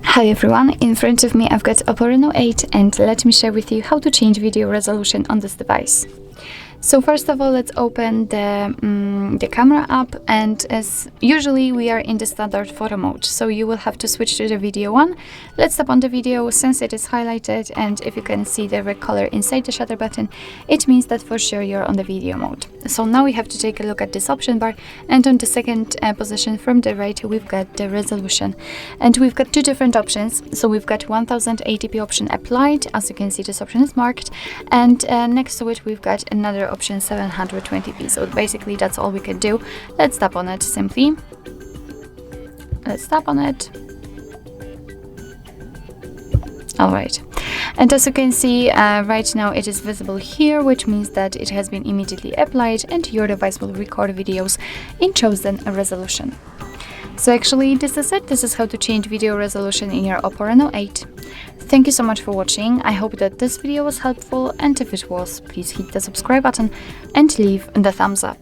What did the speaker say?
Hi everyone, in front of me I've got OPPO Reno8 and let me share with you how to change video resolution on this device. So first of all, let's open the camera app, and as usually we are in the standard photo mode, so you will have to switch to the video one. Let's tap on the video since it is highlighted, and if you can see the red color inside the shutter button, it means that for sure you're on the video mode. So now we have to take a look at this option bar, and on the second position from the right we've got the resolution, and we've got two different options. So we've got 1080p option applied, as you can see this option is marked, and next to it we've got another option 720p. So basically that's all we can do. Let's tap on it simply. Let's tap on it. Alright, and as you can see right now it is visible here, which means that it has been immediately applied and your device will record videos in chosen resolution. So actually this is it. This is how to change video resolution in your OPPO Reno8. Thank you so much for watching. I hope that this video was helpful, and if it was, please hit the subscribe button and leave the thumbs up.